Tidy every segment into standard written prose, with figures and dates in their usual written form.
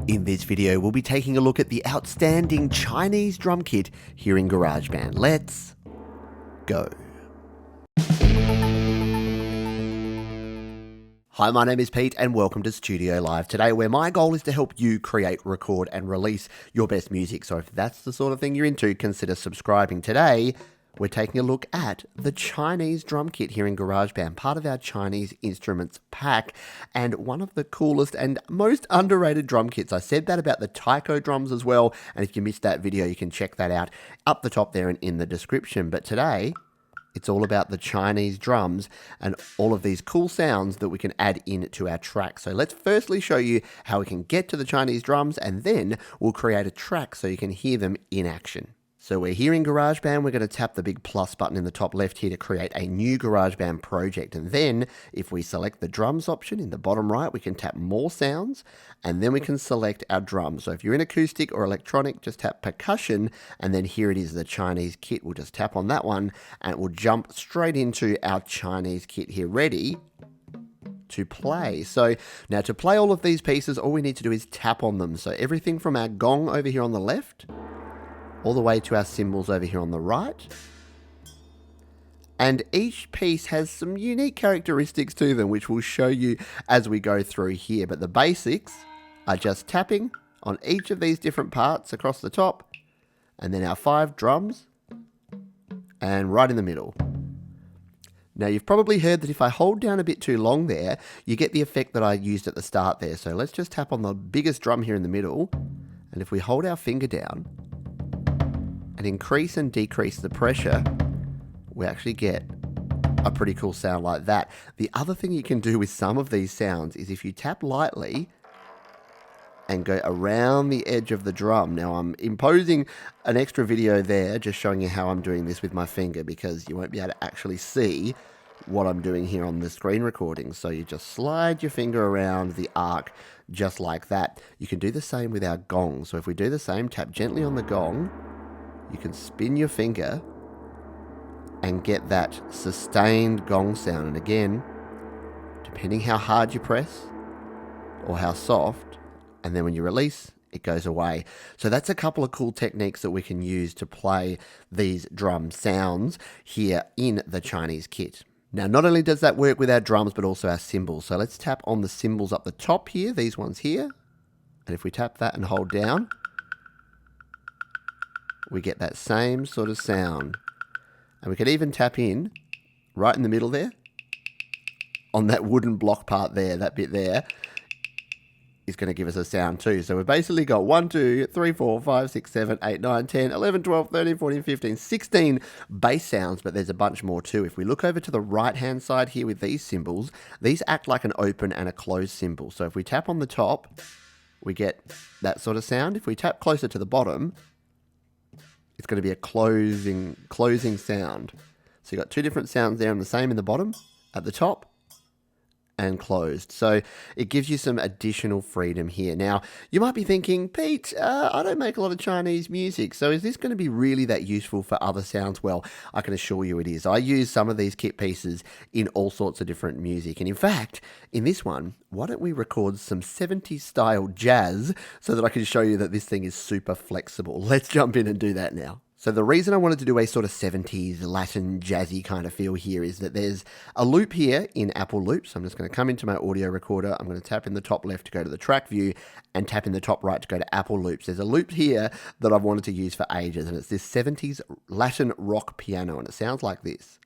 In this video, we'll be taking a look at the outstanding Chinese drum kit here in GarageBand. Let's go. Hi, my name is Pete and welcome to Studio Live today, where my goal is to help you create, record and release your best music. So if that's the sort of thing you're into, consider subscribing. Today, we're taking a look at the Chinese drum kit here in GarageBand, part of our Chinese instruments pack, and one of the coolest and most underrated drum kits. I said that about the taiko drums as well, and if you missed that video, you can check that out up the top there and in the description. But today, it's all about the Chinese drums and all of these cool sounds that we can add into our track. So let's firstly show you how we can get to the Chinese drums, and then we'll create a track so you can hear them in action. So we're here in GarageBand, we're going to tap the big plus button in the top left here to create a new GarageBand project. And then if we select the drums option in the bottom right, we can tap more sounds, and then we can select our drums. So if you're in acoustic or electronic, just tap percussion, and then here it is, the Chinese kit. We'll just tap on that one and it will jump straight into our Chinese kit here, ready to play. So now to play all of these pieces, all we need to do is tap on them. So everything from our gong over here on the left, all the way to our cymbals over here on the right. And each piece has some unique characteristics to them, which we'll show you as we go through here. But the basics are just tapping on each of these different parts across the top, and then our 5 drums, and right in the middle. Now you've probably heard that if I hold down a bit too long there, you get the effect that I used at the start there. So let's just tap on the biggest drum here in the middle, and if we hold our finger down and increase and decrease the pressure, we actually get a pretty cool sound like that. The other thing you can do with some of these sounds is if you tap lightly and go around the edge of the drum. Now I'm imposing an extra video there, just showing you how I'm doing this with my finger, because you won't be able to actually see what I'm doing here on the screen recording. So you just slide your finger around the arc just like that. You can do the same with our gong. So if we do the same, tap gently on the gong, you can spin your finger and get that sustained gong sound. And again, depending how hard you press or how soft, and then when you release, it goes away. So that's a couple of cool techniques that we can use to play these drum sounds here in the Chinese kit. Now, not only does that work with our drums, but also our cymbals. So let's tap on the cymbals up the top here, these ones here. And if we tap that and hold down, we get that same sort of sound. And we can even tap in right in the middle there on that wooden block part there. That bit there is going to give us a sound too. So we've basically got 1, 2, 3, 4, 5, 6, 7, 8, 9, 10, 11, 12, 13, 14, 15, 16 bass sounds, but there's a bunch more too. If we look over to the right hand side here with these cymbals, these act like an open and a closed cymbal. So if we tap on the top, we get that sort of sound. If we tap closer to the bottom, it's going to be a closing sound. So you've got 2 different sounds there, and the same in the bottom, at the top, and closed. So it gives you some additional freedom here. Now, you might be thinking, Pete, I don't make a lot of Chinese music, so is this going to be really that useful for other sounds? Well, I can assure you it is. I use some of these kit pieces in all sorts of different music. And in fact, in this one, why don't we record some 70s style jazz so that I can show you that this thing is super flexible. Let's jump in and do that now. So the reason I wanted to do a sort of 70s Latin jazzy kind of feel here is that there's a loop here in Apple Loops. I'm just going to come into my audio recorder. I'm going to tap in the top left to go to the track view and tap in the top right to go to Apple Loops. There's a loop here that I've wanted to use for ages, and it's this 70s Latin rock piano, and it sounds like this.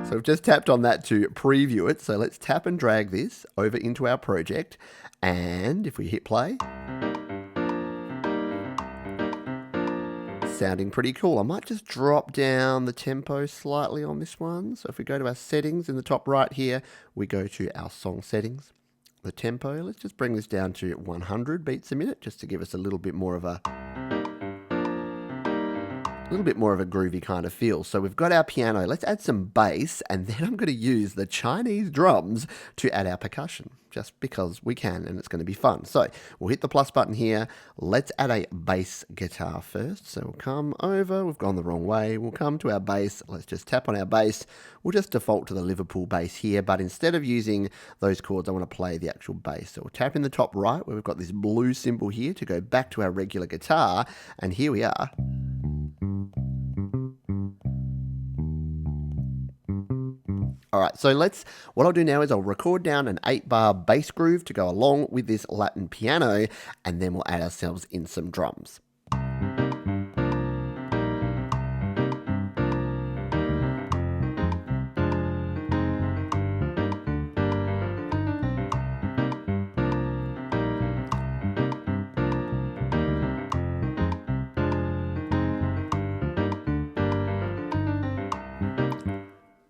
So I've just tapped on that to preview it. So let's tap and drag this over into our project, and if we hit play, sounding pretty cool. I might just drop down the tempo slightly on this one. So if we go to our settings in the top right here, we go to our song settings. The tempo, let's just bring this down to 100 beats a minute, just to give us a little bit more of a a little bit more of a groovy kind of feel. So we've got our piano. Let's add some bass, and then I'm going to use the Chinese drums to add our percussion, just because we can, and it's going to be fun. So we'll hit the plus button here. Let's add a bass guitar first. So we'll come over. We've gone the wrong way. We'll come to our bass. Let's just tap on our bass. We'll just default to the Liverpool bass here, but instead of using those chords, I want to play the actual bass. So we'll tap in the top right where we've got this blue symbol here to go back to our regular guitar, and here we are. All right, so what I'll do now is I'll record down an 8-bar bass groove to go along with this Latin piano, and then we'll add ourselves in some drums.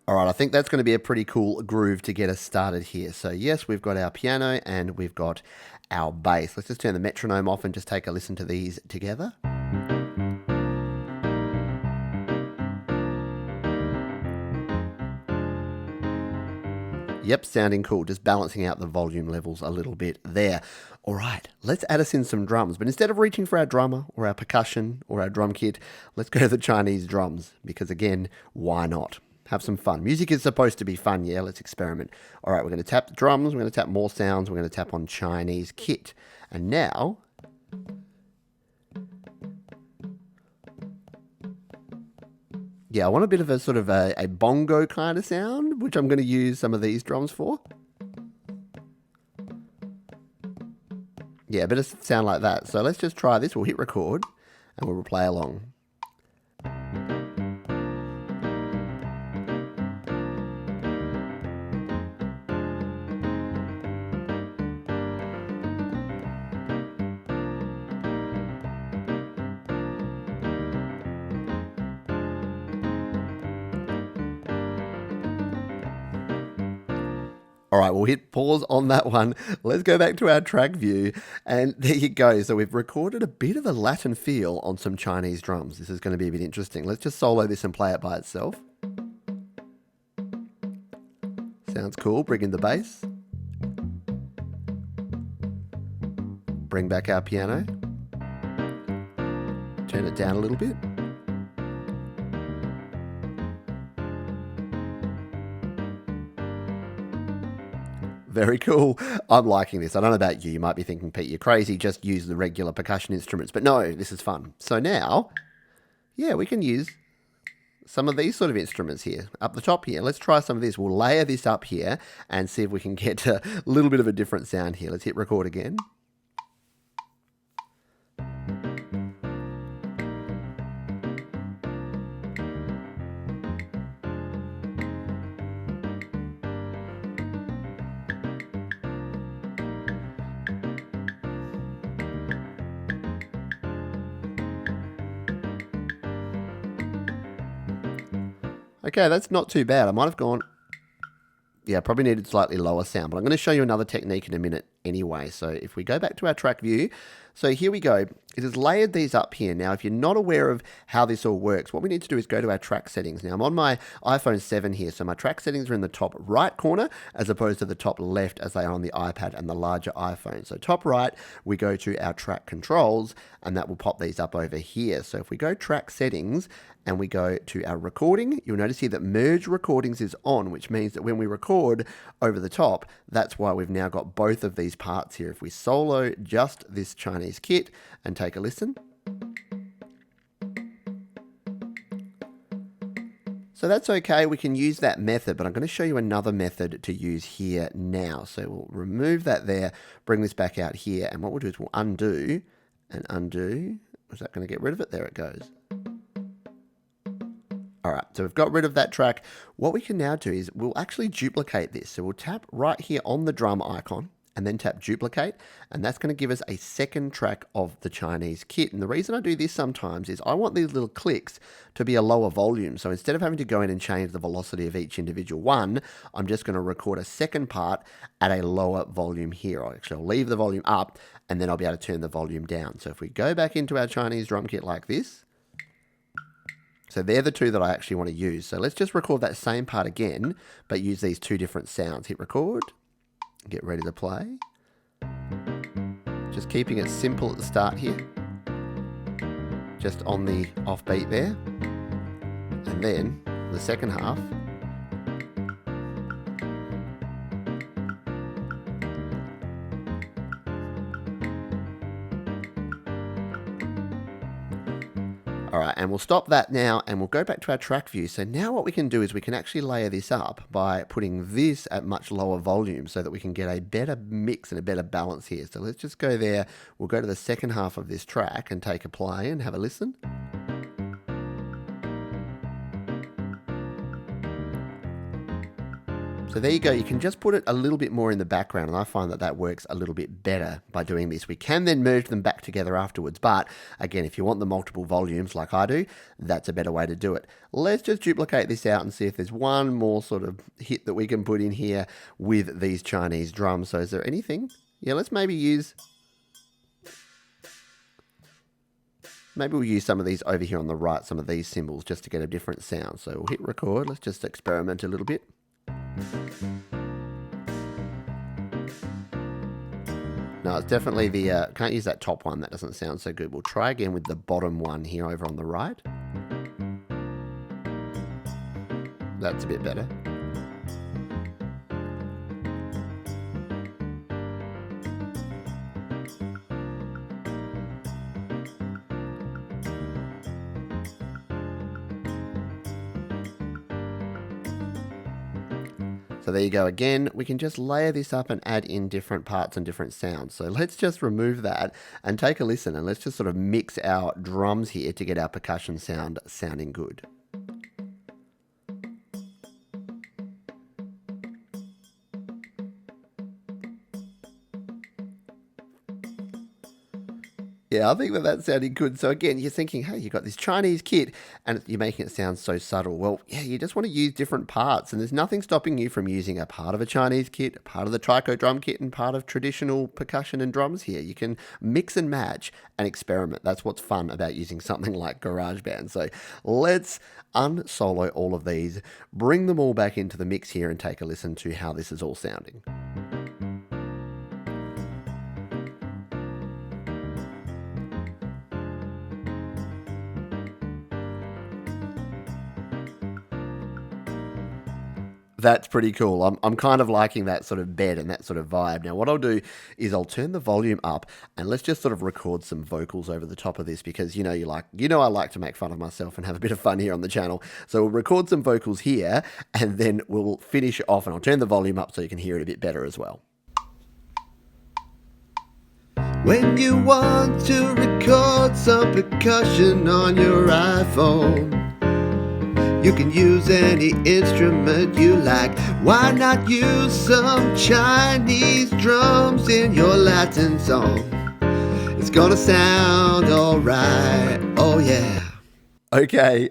All right, I think that's going to be a pretty cool groove to get us started here. So yes, we've got our piano and we've got our bass. Let's just turn the metronome off and just take a listen to these together. Yep, sounding cool, just balancing out the volume levels a little bit there. All right, let's add us in some drums. But instead of reaching for our drummer or our percussion or our drum kit, let's go to the Chinese drums, because again, why not? Have some fun. Music is supposed to be fun, yeah? Let's experiment. All right, we're going to tap the drums. We're going to tap more sounds. We're going to tap on Chinese kit. And now, yeah, I want a bit of a sort of a bongo kind of sound, which I'm going to use some of these drums for. Yeah, a bit of sound like that. So let's just try this. We'll hit record and we'll play along. All right, we'll hit pause on that one. Let's go back to our track view, and there you go. So we've recorded a bit of a Latin feel on some Chinese drums. This is going to be a bit interesting. Let's just solo this and play it by itself. Sounds cool. Bring in the bass. Bring back our piano. Turn it down a little bit. Very cool. I'm liking this. I don't know about you. You might be thinking, Pete, you're crazy. Just use the regular percussion instruments. But no, this is fun. So now, yeah, we can use some of these sort of instruments here. Up the top here. Let's try some of this. We'll layer this up here and see if we can get a little bit of a different sound here. Let's hit record again. Okay, that's not too bad. I might have gone, yeah, probably needed slightly lower sound, but I'm going to show you another technique in a minute anyway. So if we go back to our track view, so here we go. It has layered these up here. Now, if you're not aware of how this all works, what we need to do is go to our track settings. Now, I'm on my iPhone 7 here, so my track settings are in the top right corner as opposed to the top left as they are on the iPad and the larger iPhone. So top right, we go to our track controls, and that will pop these up over here. So if we go track settings and we go to our recording, you'll notice here that merge recordings is on, which means that when we record over the top, that's why we've now got both of these parts here. If we solo just this Chinese kit and take a listen. So that's okay, we can use that method, but I'm going to show you another method to use here now. So we'll remove that there, bring this back out here, and what we'll do is we'll undo and undo. Is that going to get rid of it? There it goes. All right, so we've got rid of that track. What we can now do is we'll actually duplicate this. So we'll tap right here on the drum icon and then tap duplicate, and that's going to give us a second track of the Chinese kit. And the reason I do this sometimes is I want these little clicks to be a lower volume. So instead of having to go in and change the velocity of each individual one, I'm just going to record a second part at a lower volume here. I'll leave the volume up, and then I'll be able to turn the volume down. So if we go back into our Chinese drum kit like this, So they're the two that I actually want to use. So let's just record that same part again, but use these two different sounds. Hit record, get ready to play. Just keeping it simple at the start here. Just on the offbeat there. And then the second half. All right, and we'll stop that now and we'll go back to our track view. So now what we can do is we can actually layer this up by putting this at much lower volume so that we can get a better mix and a better balance here. So let's just go there. We'll go to the second half of this track and take a play and have a listen. So there you go, you can just put it a little bit more in the background, and I find that that works a little bit better by doing this. We can then merge them back together afterwards, but again, if you want the multiple volumes like I do, that's a better way to do it. Let's just duplicate this out and see if there's one more sort of hit that we can put in here with these Chinese drums. So is there anything? Yeah, let's maybe use... Maybe we'll use some of these over here on the right, some of these cymbals, just to get a different sound. So we'll hit record, let's just experiment a little bit. No, it's definitely the, can't use that top one, that doesn't sound so good. We'll try again with the bottom one here over on the right. That's a bit better. So there you go again, we can just layer this up and add in different parts and different sounds. So let's just remove that and take a listen, and let's just sort of mix our drums here to get our percussion sound sounding good. Yeah, I think that that sounded good. So again, you're thinking, hey, you got this Chinese kit and you're making it sound so subtle. Well, yeah, you just want to use different parts, and there's nothing stopping you from using a part of a Chinese kit, a part of the taiko drum kit, and part of traditional percussion and drums here. You can mix and match and experiment. That's what's fun about using something like GarageBand. So let's unsolo all of these, bring them all back into the mix here, and take a listen to how this is all sounding. That's pretty cool. I'm kind of liking that sort of bed and that sort of vibe. Now what I'll do is I'll turn the volume up and let's just sort of record some vocals over the top of this, because I like to make fun of myself and have a bit of fun here on the channel. So we'll record some vocals here and then we'll finish off, and I'll turn the volume up so you can hear it a bit better as well. When you want to record some percussion on your iPhone, you can use any instrument you like. Why not use some Chinese drums in your Latin song? It's gonna sound alright, oh yeah. Okay,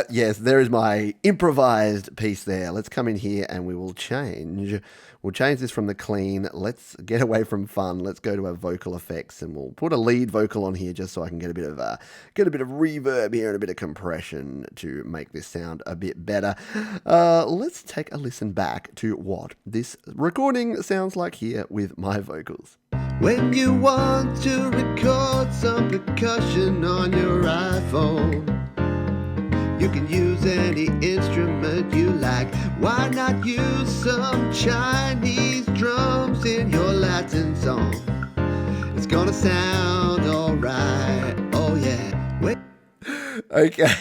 yes, there is my improvised piece there. Let's come in here and we will change. We'll change this from the clean. Let's get away from fun. Let's go to our vocal effects, and we'll put a lead vocal on here just so I can get a bit of reverb here and a bit of compression to make this sound a bit better. Let's take a listen back to what this recording sounds like here with my vocals. When you want to record some percussion on your iPhone, you can use any instrument you like. Why not use some Chinese drums in your Latin song? It's gonna sound alright, oh yeah. Wait. Okay.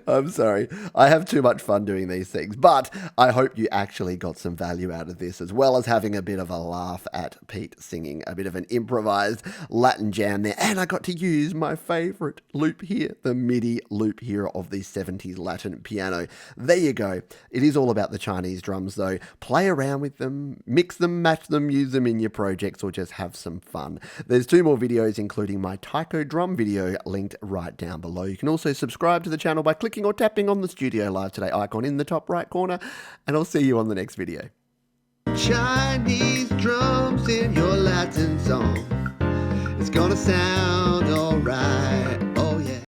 I'm sorry. I have too much fun doing these things, but I hope you actually got some value out of this, as well as having a bit of a laugh at Pete singing a bit of an improvised Latin jam there. And I got to use my favorite loop here, the MIDI loop here of the 70s Latin piano. There you go. It is all about the Chinese drums though. Play around with them, mix them, match them, use them in your projects, or just have some fun. There's 2 more videos, including my taiko drum video, linked right down below. You can also subscribe to the channel by clicking or tapping on the Studio Live Today icon in the top right corner, and I'll see you on the next video. Chinese drums in your Latin song. It's gonna sound alright.